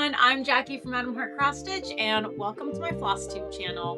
everyone, I'm Jackie from Adam Heart Cross Stitch, and welcome to my Floss Tube channel.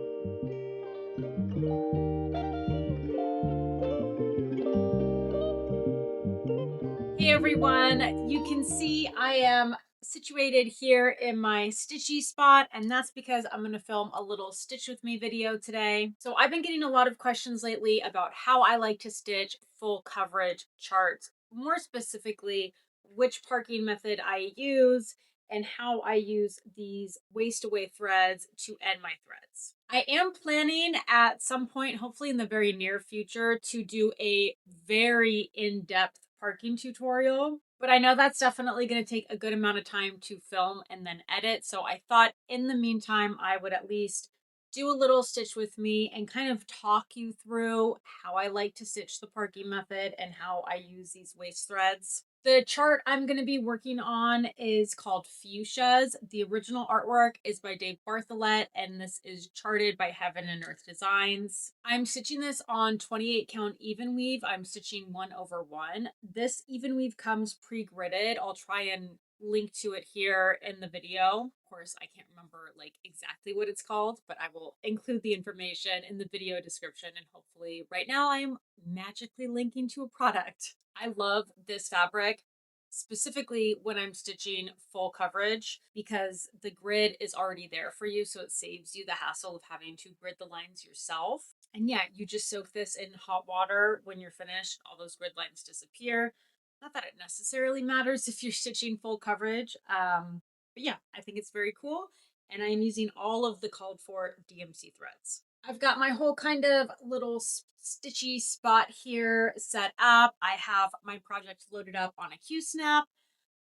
Hey everyone, you can see I am situated here in my stitchy spot, and that's because I'm going to film a little stitch with me video today. So I've been getting a lot of questions lately about how I like to stitch full coverage charts, more specifically which parking method I use and how I use these waste away threads to end my threads. I am planning at some point, hopefully in the very near future, to do a very in-depth parking tutorial, but I know that's definitely going to take a good amount of time to film and then edit. So I thought in the meantime, I would at least do a little stitch with me and kind of talk you through how I like to stitch the parking method and how I use these waste threads. The chart I'm going to be working on is called Fushias. The original artwork is by Dave Bartholet, and this is charted by Heaven and Earth Designs. I'm stitching this on 28 count even weave. I'm stitching 1/1. This even weave comes pre-gridded. I'll try and link to it here in the video. Of course, I can't remember like exactly what it's called, but I will include the information in the video description, and hopefully right now I'm magically linking to a product. I love this fabric, specifically when I'm stitching full coverage, because the grid is already there for you, so it saves you the hassle of having to grid the lines yourself. And yeah, you just soak this in hot water. When you're finished, all those grid lines disappear. Not that it necessarily matters if you're stitching full coverage, but yeah, I think it's very cool. And I'm using all of the called for DMC threads. I've got my whole kind of little stitchy spot here set up. I have my project loaded up on a Q-snap.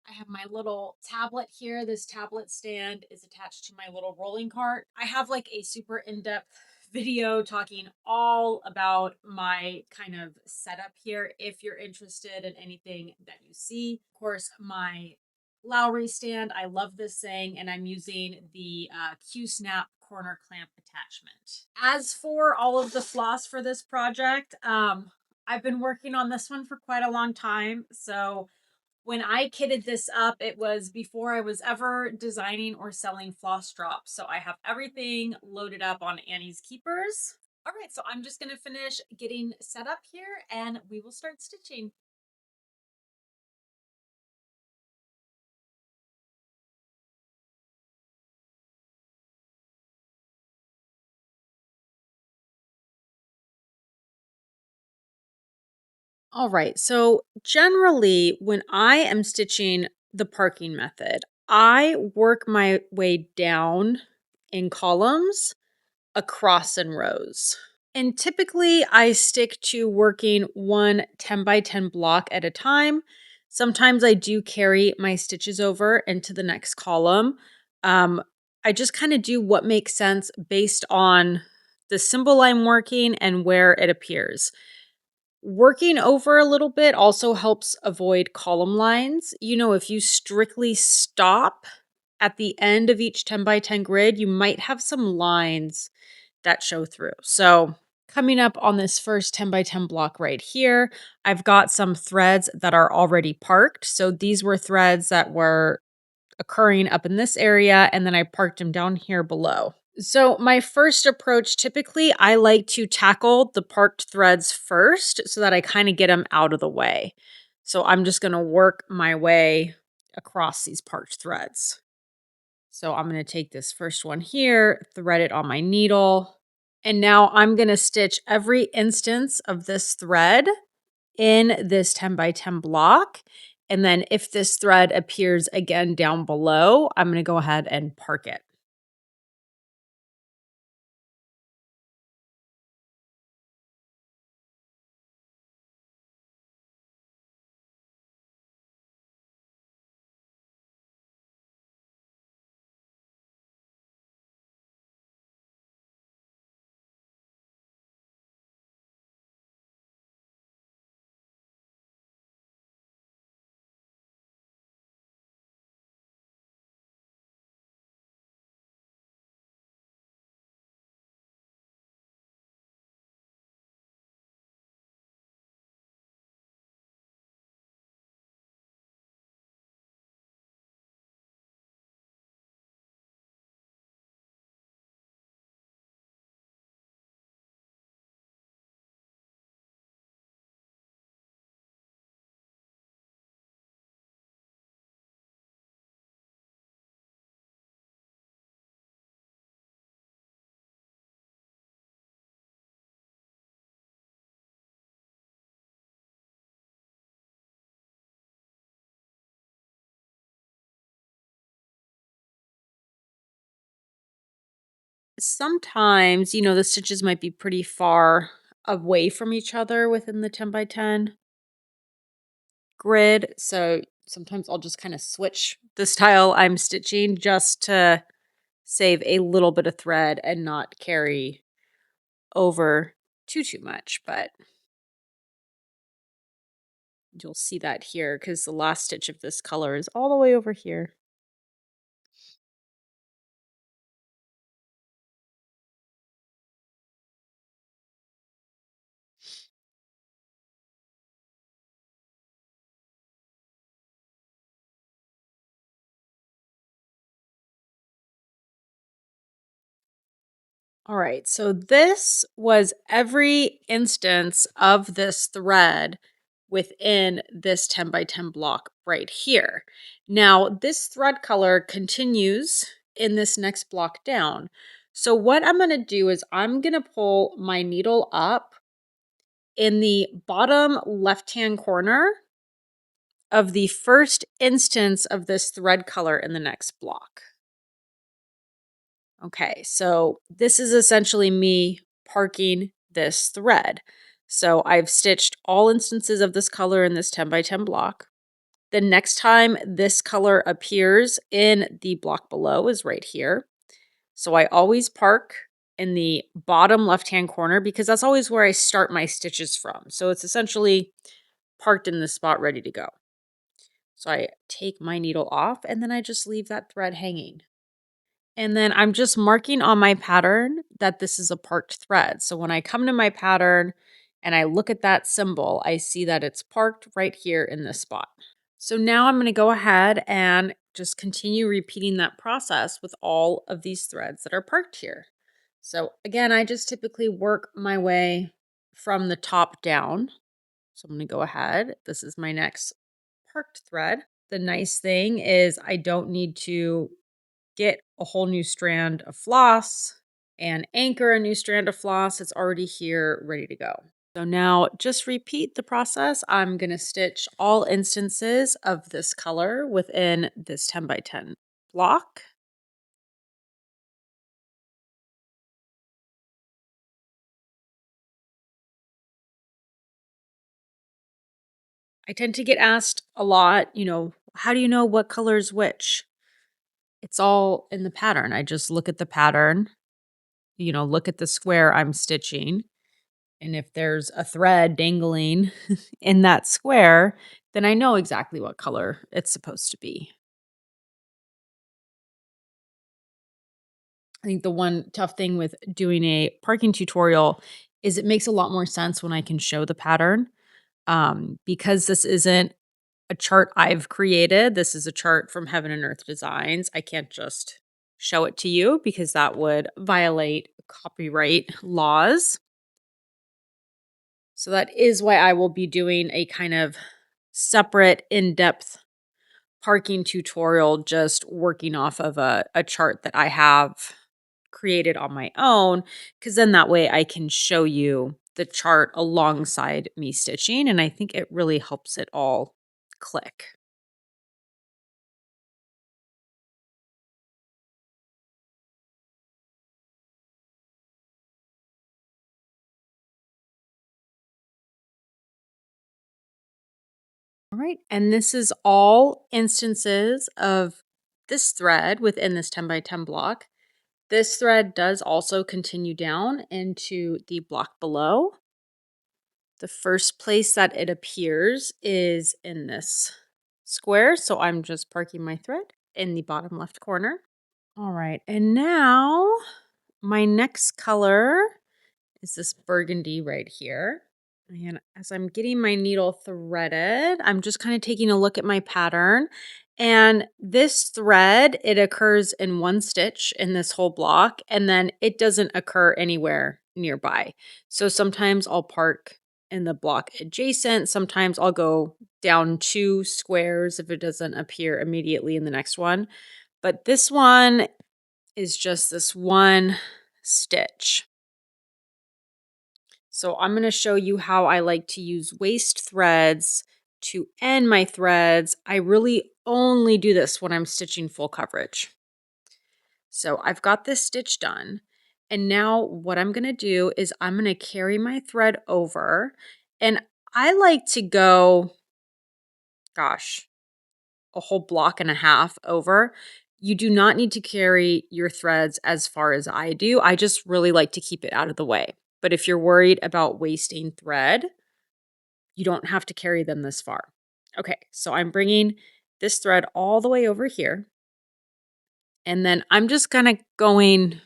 I have my little tablet here. This tablet stand is attached to my little rolling cart. I have like a super in-depth video talking all about my kind of setup here if you're interested in anything that you see. Of course, my Lowry stand, I love this thing, and I'm using the Q-snap corner clamp attachment. As for all of the floss for this project, I've been working on this one for quite a long time, so when I kitted this up, it was before I was ever designing or selling floss drops. So I have everything loaded up on Annie's Keepers. All right, so I'm just going to finish getting set up here and we will start stitching. All right, so generally when I am stitching the parking method, I work my way down in columns, across in rows. And typically I stick to working one 10 by 10 block at a time. Sometimes I do carry my stitches over into the next column. I just kind of do what makes sense based on the symbol I'm working and where it appears. Working over a little bit also helps avoid column lines. You know, if you strictly stop at the end of each 10 by 10 grid, you might have some lines that show through. So coming up on this first 10 by 10 block right here, I've got some threads that are already parked. So these were threads that were occurring up in this area, and then I parked them down here below. So my first approach, typically I like to tackle the parked threads first so that I kind of get them out of the way. So I'm just going to work my way across these parked threads. So I'm going to take this first one here, thread it on my needle, and now I'm going to stitch every instance of this thread in this 10 by 10 block. And then if this thread appears again down below, I'm going to go ahead and park it. sometimes, the stitches might be pretty far away from each other within the 10 by 10 grid. So sometimes I'll just kind of switch the style I'm stitching just to save a little bit of thread and not carry over too much. But you'll see that here because the last stitch of this color is all the way over here. All right, so this was every instance of this thread within this 10 by 10 block right here. Now, this thread color continues in this next block down. So what I'm going to do is I'm going to pull my needle up in the bottom left-hand corner of the first instance of this thread color in the next block. Okay, so this is essentially me parking this thread. So I've stitched all instances of this color in this 10 by 10 block. The next time this color appears in the block below is right here. So I always park in the bottom left-hand corner because that's always where I start my stitches from. So it's essentially parked in this spot ready to go. So I take my needle off and then I just leave that thread hanging. And then I'm just marking on my pattern that this is a parked thread. So when I come to my pattern and I look at that symbol, I see that it's parked right here in this spot. So now I'm going to go ahead and just continue repeating that process with all of these threads that are parked here. So again, I just typically work my way from the top down. So I'm going to go ahead. This is my next parked thread. The nice thing is I don't need to get a whole new strand of floss and anchor a new strand of floss. It's already here, ready to go. So now just repeat the process. I'm going to stitch all instances of this color within this 10 by 10 block. I tend to get asked a lot, how do you know what color is which? It's all in the pattern. I just look at the pattern, look at the square I'm stitching. And if there's a thread dangling in that square, then I know exactly what color it's supposed to be. I think the one tough thing with doing a parking tutorial is it makes a lot more sense when I can show the pattern. Because this isn't a chart I've created, this is a chart from Heaven and Earth Designs. I can't just show it to you because that would violate copyright laws. So that is why I will be doing a kind of separate in-depth parking tutorial, just working off of a chart that I have created on my own, because then that way I can show you the chart alongside me stitching, and I think it really helps it all click. All right, and this is all instances of this thread within this 10 by 10 block. This thread does also continue down into the block below. The first place that it appears is in this square, so I'm just parking my thread in the bottom left corner. All right, and now my next color is this burgundy right here. And as I'm getting my needle threaded, I'm just kind of taking a look at my pattern. And this thread, it occurs in one stitch in this whole block, and then it doesn't occur anywhere nearby. So sometimes I'll park in the block adjacent. Sometimes I'll go down 2 squares if it doesn't appear immediately in the next one. But this one is just this one stitch. So I'm going to show you how I like to use waste threads to end my threads. I really only do this when I'm stitching full coverage. So I've got this stitch done. And now what I'm going to do is I'm going to carry my thread over, and I like to go, gosh, a whole block and a half over. You do not need to carry your threads as far as I do. I just really like to keep it out of the way. But if you're worried about wasting thread, you don't have to carry them this far. Okay, so I'm bringing this thread all the way over here. And then I'm just kind of going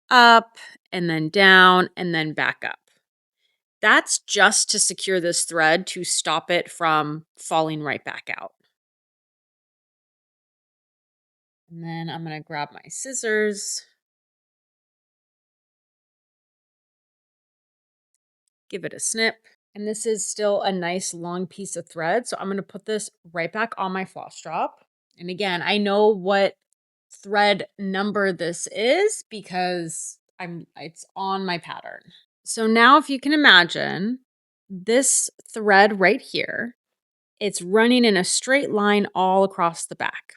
up and then down and then back up. That's just to secure this thread to stop it from falling right back out. And then I'm going to grab my scissors, give it a snip. And this is still a nice long piece of thread. So I'm going to put this right back on my floss drop. And again, I know what thread number this is because it's on my pattern. So now if you can imagine this thread right here, it's running in a straight line all across the back.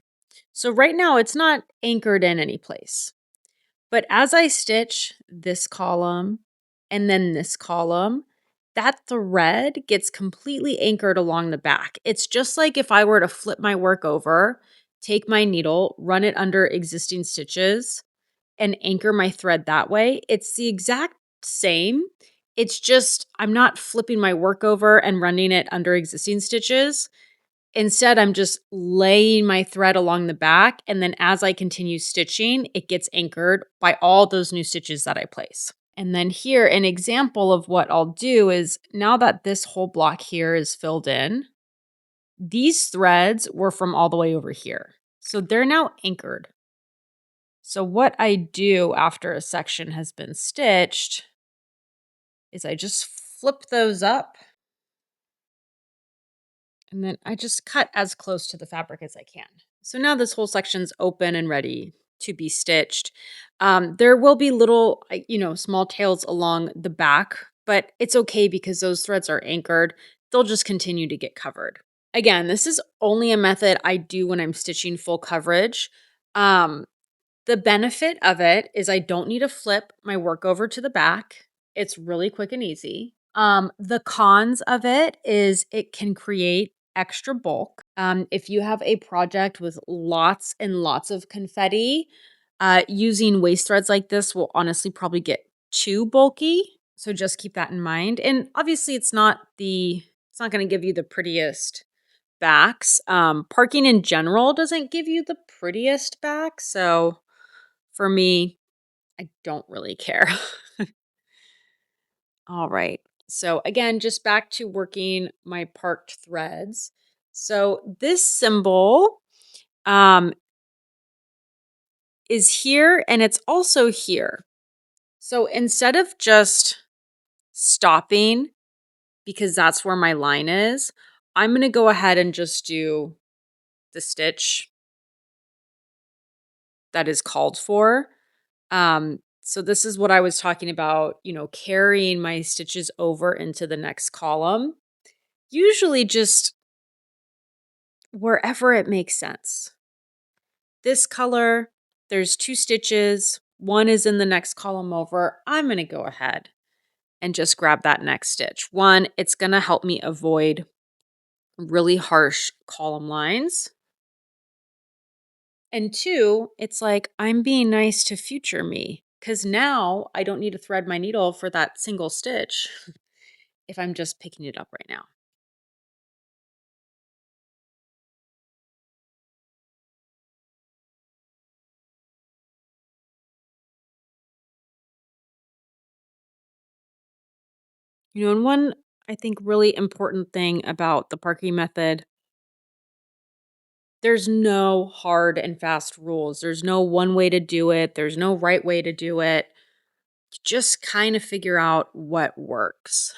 So right now it's not anchored in any place. But as I stitch this column and then this column, that thread gets completely anchored along the back. It's just like if I were to flip my work over, take my needle, run it under existing stitches, and anchor my thread that way. It's the exact same. It's just I'm not flipping my work over and running it under existing stitches. Instead, I'm just laying my thread along the back, and then as I continue stitching, it gets anchored by all those new stitches that I place. And then here, an example of what I'll do is now that this whole block here is filled in, these threads were from all the way over here. So they're now anchored. So what I do after a section has been stitched is I just flip those up, and then I just cut as close to the fabric as I can. So now this whole section's open and ready to be stitched. There will be little, small tails along the back, but it's okay because those threads are anchored. They'll just continue to get covered. Again, this is only a method I do when I'm stitching full coverage. The benefit of it is I don't need to flip my work over to the back. It's really quick and easy. The cons of it is it can create extra bulk. If you have a project with lots and lots of confetti, using waist threads like this will honestly probably get too bulky. So just keep that in mind. And obviously it's not going to give you the prettiest backs. Parking in general doesn't give you the prettiest back. So for me, I don't really care. All right. So again, just back to working my parked threads. So this symbol is here and it's also here. So instead of just stopping because that's where my line is, I'm going to go ahead and just do the stitch that is called for. So this is what I was talking about, carrying my stitches over into the next column, usually just wherever it makes sense. This color, there's 2 stitches, one is in the next column over. I'm going to go ahead and just grab that next stitch. One, it's going to help me avoid really harsh column lines. And 2, it's like I'm being nice to future me because now I don't need to thread my needle for that single stitch if I'm just picking it up right now. And one, I think, really important thing about the parking method, there's no hard and fast rules. There's no one way to do it. There's no right way to do it. Just kind of figure out what works.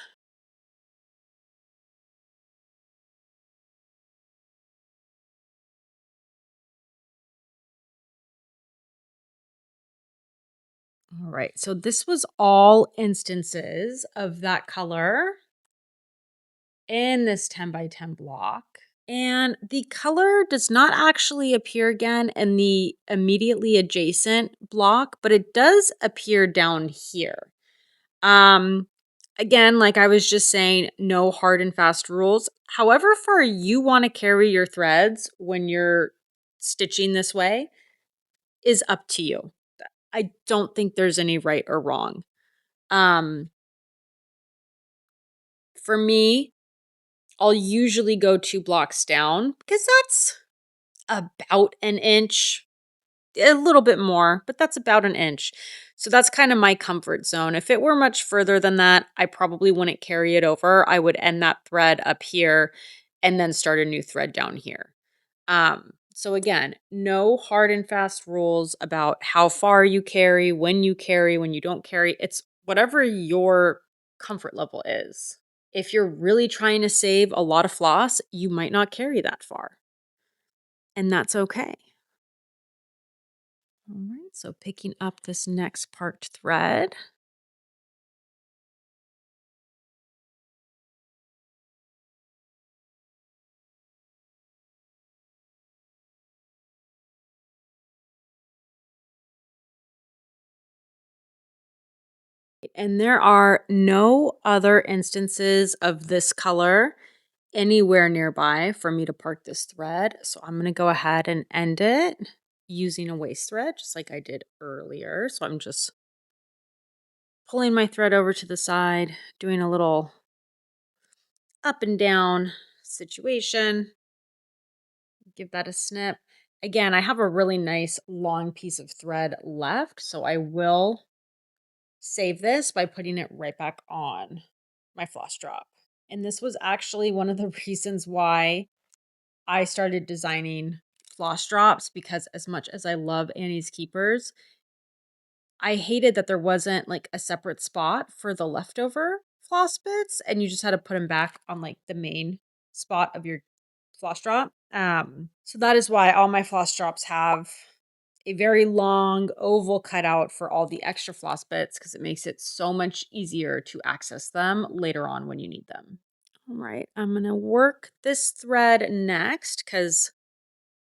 All right, so this was all instances of that color in this 10 by 10 block. And the color does not actually appear again in the immediately adjacent block, but it does appear down here. Um, Again, like I was just saying, no hard and fast rules. However far you want to carry your threads when you're stitching this way is up to you. I don't think there's any right or wrong. Um, for me, I'll usually go 2 blocks down because that's about an inch, a little bit more, but that's about an inch. So that's kind of my comfort zone. If it were much further than that, I probably wouldn't carry it over. I would end that thread up here and then start a new thread down here. So again, no hard and fast rules about how far you carry, when you don't carry. It's whatever your comfort level is. If you're really trying to save a lot of floss, you might not carry that far. And that's okay. All right, so picking up this next parked thread. And there are no other instances of this color anywhere nearby for me to park this thread. So I'm going to go ahead and end it using a waste thread, just like I did earlier. So I'm just pulling my thread over to the side, doing a little up and down situation. Give that a snip. Again, I have a really nice long piece of thread left, so I will save this by putting it right back on my floss drop. And this was actually one of the reasons why I started designing floss drops, because as much as I love Annie's Keepers, I hated that there wasn't like a separate spot for the leftover floss bits and you just had to put them back on like the main spot of your floss drop. So that is why all my floss drops have a very long oval cutout for all the extra floss bits, because it makes it so much easier to access them later on when you need them. All right, I'm going to work this thread next because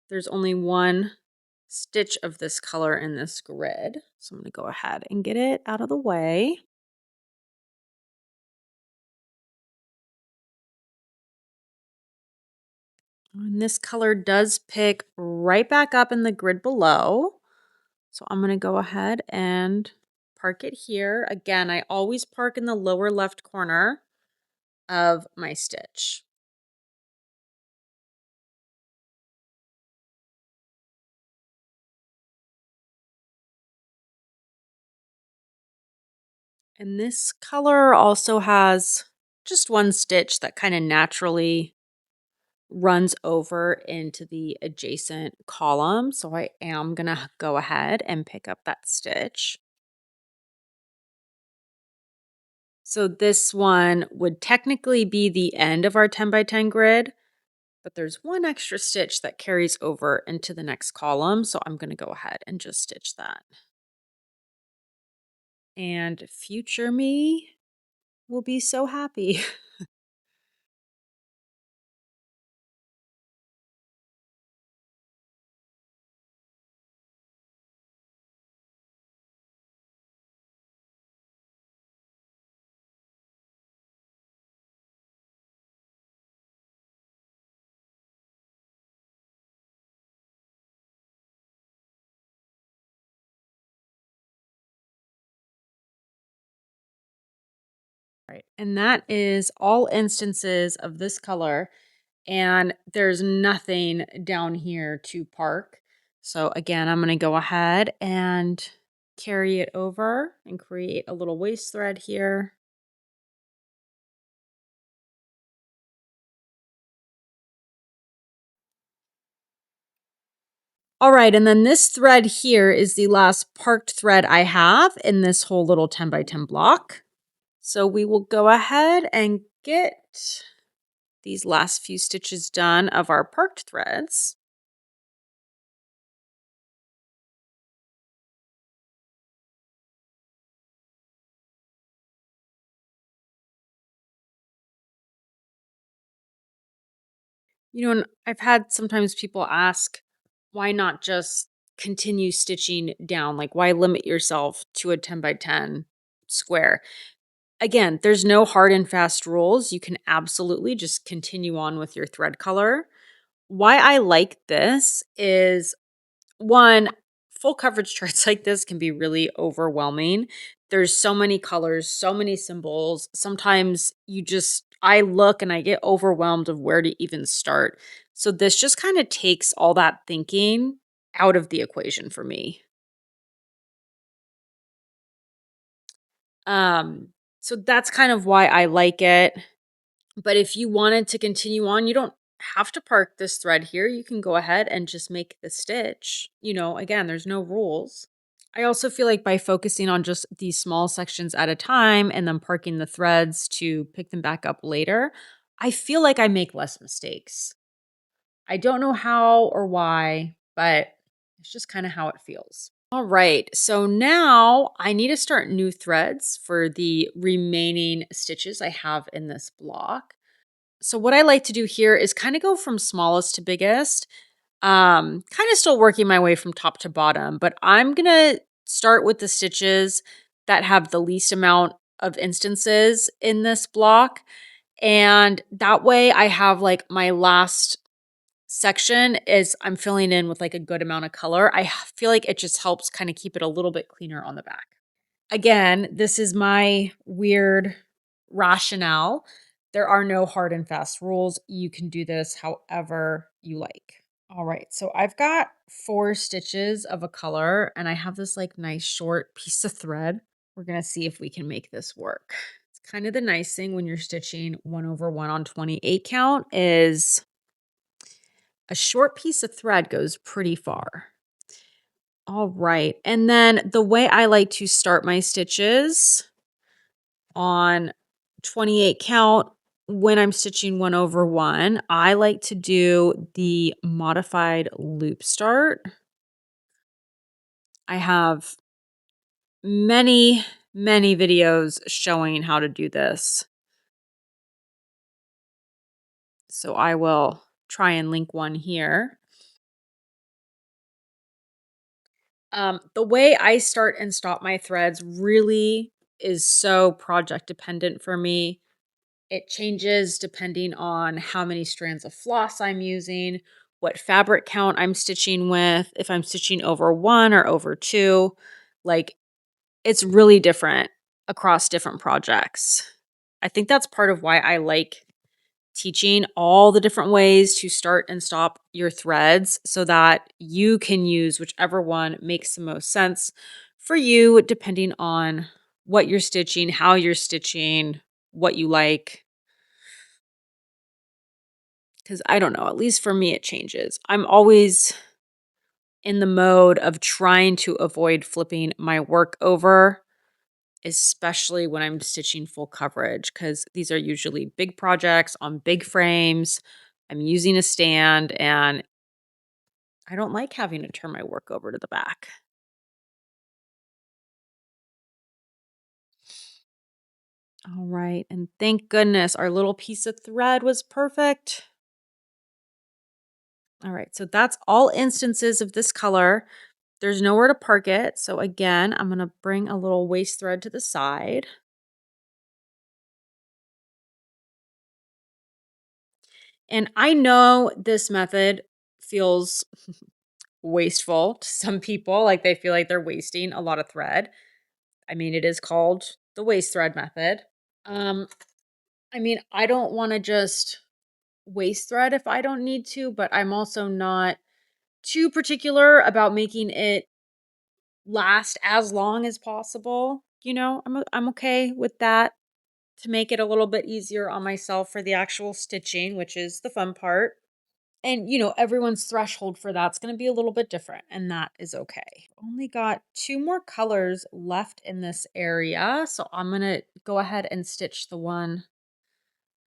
there's only one stitch of this color in this grid. So I'm going to go ahead and get it out of the way. And this color does pick right back up in the grid below. So I'm going to go ahead and park it here. Again, I always park in the lower left corner of my stitch. And this color also has just one stitch that kind of naturally runs over into the adjacent column. So I am going to go ahead and pick up that stitch. So this one would technically be the end of our 10 by 10 grid, but there's one extra stitch that carries over into the next column. So I'm going to go ahead and just stitch that. And future me will be so happy. Right. And that is all instances of this color. And there's nothing down here to park. So again, I'm going to go ahead and carry it over and create a little waist thread here. All right, and then this thread here is the last parked thread I have in this whole little 10 by 10 block. So we will go ahead and get these last few stitches done of our parked threads. And I've had sometimes people ask, why not just continue stitching down? Like, why limit yourself to a 10 by 10 square? Again, there's no hard and fast rules. You can absolutely just continue on with your thread color. Why I like this is one, full coverage charts like this can be really overwhelming. There's so many colors, so many symbols. Sometimes I look and I get overwhelmed of where to even start. So this just kind of takes all that thinking out of the equation for me. Um, so that's kind of why I like it. But if you wanted to continue on, you don't have to park this thread here. You can go ahead and just make the stitch. Again, there's no rules. I also feel like by focusing on just these small sections at a time and then parking the threads to pick them back up later, I feel like I make less mistakes. I don't know how or why, but it's just kind of how it feels. All right, so now I need to start new threads for the remaining stitches I have in this block. So what I like to do here is kind of go from smallest to biggest. Kind of still working my way from top to bottom, but I'm going to start with the stitches that have the least amount of instances in this block. And that way I have like my last section is I'm filling in with like a good amount of color. Feel like it just helps kind of keep it a little bit cleaner on the back. Again, this is my weird rationale. There are no hard and fast rules. You can do this however you like. All right, so I've got 4 stitches of a color and I have this like nice short piece of thread. We're gonna see if we can make this work. It's kind of the nice thing when you're stitching 1/1 on 28 count is a short piece of thread goes pretty far. All right, and then the way I like to start my stitches on 28 count when I'm stitching 1/1, I like to do the modified loop start. I have many, many videos showing how to do this. So I will try and link one here. The way I start and stop my threads really is so project dependent for me. It changes depending on how many strands of floss I'm using, what fabric count I'm stitching with, if I'm stitching over 1 or over 2. Like, it's really different across different projects. I think that's part of why I like teaching all the different ways to start and stop your threads so that you can use whichever one makes the most sense for you, depending on what you're stitching, how you're stitching, what you like. Because I don't know, at least for me, it changes. I'm always in the mode of trying to avoid flipping my work over, especially when I'm stitching full coverage, because these are usually big projects on big frames. I'm using a stand and I don't like having to turn my work over to the back. All right. And thank goodness our little piece of thread was perfect. All right. So that's all instances of this color. There's nowhere to park it. So again, I'm going to bring a little waist thread to the side. And I know this method feels wasteful to some people, like they feel like they're wasting a lot of thread. I mean, it is called the waist thread method. Um, I don't want to just waist thread if I don't need to, but I'm also not too particular about making it last as long as possible. I'm okay with that to make it a little bit easier on myself for the actual stitching, which is the fun part. And everyone's threshold for that's going to be a little bit different, and that is okay. Only got 2 more colors left in this area, so I'm going to go ahead and stitch the one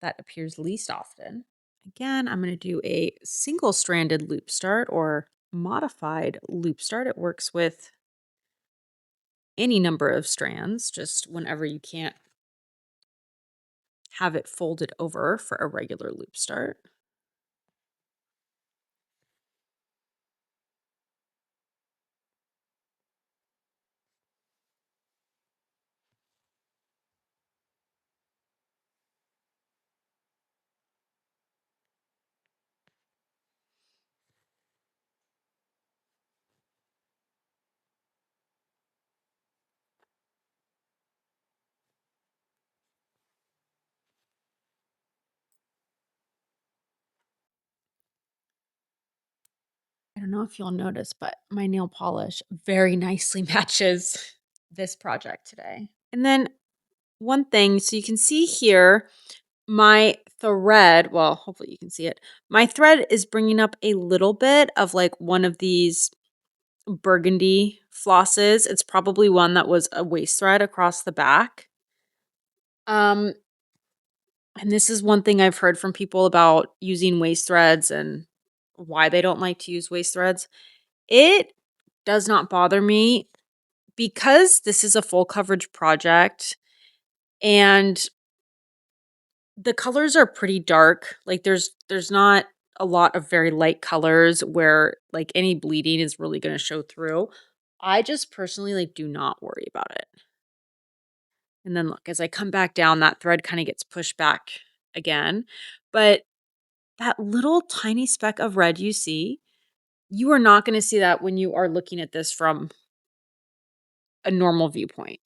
that appears least often. Again, I'm going to do a single stranded loop start or modified loop start. It works with any number of strands, just whenever you can't have it folded over for a regular loop start. don't know if you'll notice, but my nail polish very nicely matches this project today. And then one thing, so you can see here, my thread, well, hopefully you can see it. My thread is bringing up a little bit of like one of these burgundy flosses. It's probably one that was a waist thread across the back. And this is one thing I've heard from people about using waist threads and why they don't like to use waist threads. It does not bother me because this is a full coverage project and the colors are pretty dark. Like there's not a lot of very light colors where like any bleeding is really going to show through. I just personally like do not worry about it. And then look, as I come back down, that thread kind of gets pushed back again. But that little tiny speck of red you see, you are not going to see that when you are looking at this from a normal viewpoint.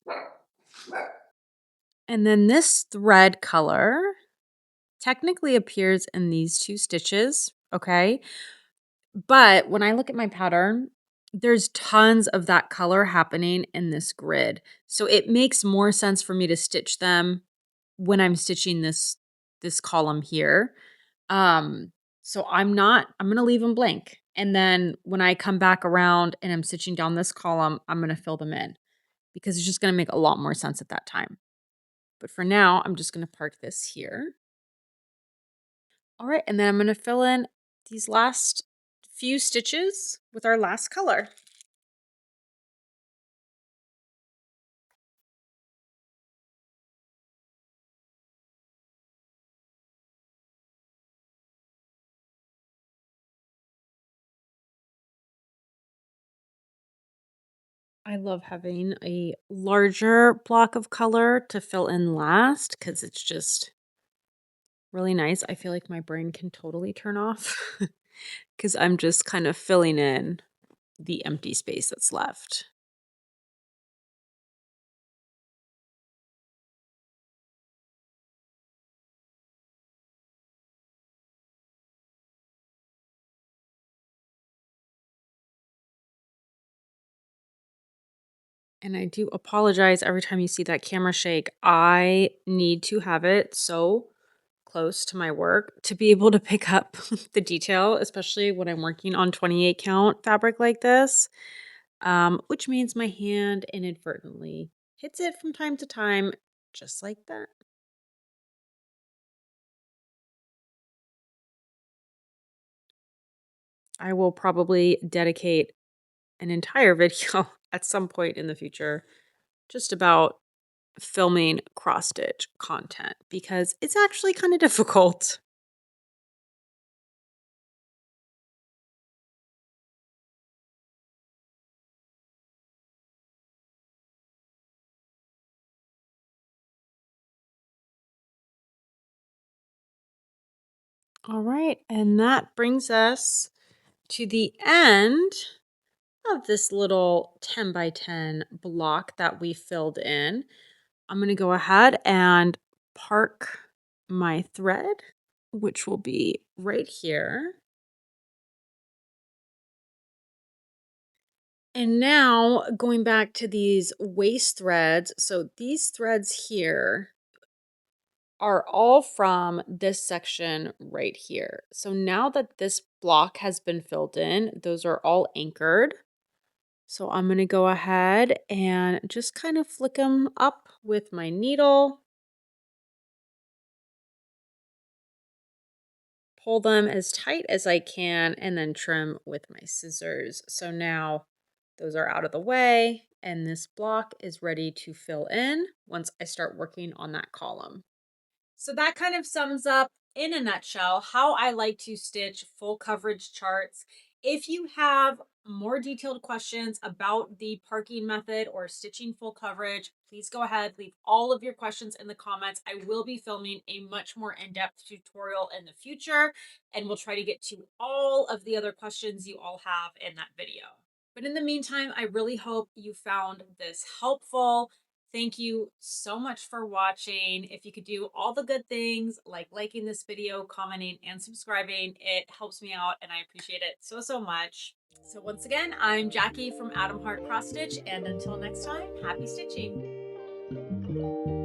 And then this thread color technically appears in these two stitches, okay? But when I look at my pattern, there's tons of that color happening in this grid. So it makes more sense for me to stitch them when I'm stitching this column here. So I'm going to leave them blank. And then when I come back around and I'm stitching down this column, I'm going to fill them in because it's just going to make a lot more sense at that time. But for now, I'm just going to park this here. All right, and then I'm going to fill in these last few stitches with our last color. I love having a larger block of color to fill in last because it's just really nice. I feel like my brain can totally turn off because I'm just kind of filling in the empty space that's left. And I do apologize every time you see that camera shake. I need to have it so close to my work to be able to pick up the detail, especially when I'm working on 28 count fabric like this, which means my hand inadvertently hits it from time to time, just like that. I will probably dedicate an entire video at some point in the future just about filming cross stitch content because it's actually kind of difficult. All right, and that brings us to the end of this little 10 by 10 block that we filled in. I'm going to go ahead and park my thread, which will be right here. And now going back to these waist threads. So these threads here are all from this section right here. So now that this block has been filled in, those are all anchored. So I'm going to go ahead and just kind of flick them up with my needle. Pull them as tight as I can and then trim with my scissors. So now those are out of the way and this block is ready to fill in once I start working on that column. So that kind of sums up in a nutshell how I like to stitch full coverage charts. If you have more detailed questions about the parking method or stitching full coverage, please go ahead, leave all of your questions in the comments. I will be filming a much more in-depth tutorial in the future, and we'll try to get to all of the other questions you all have in that video. But in the meantime, I really hope you found this helpful. Thank you so much for watching. If you could do all the good things like liking this video, commenting, and subscribing, it helps me out and I appreciate it so, so much. So once again, I'm Jackie from Adam Heart Cross Stitch, and until next time, happy stitching.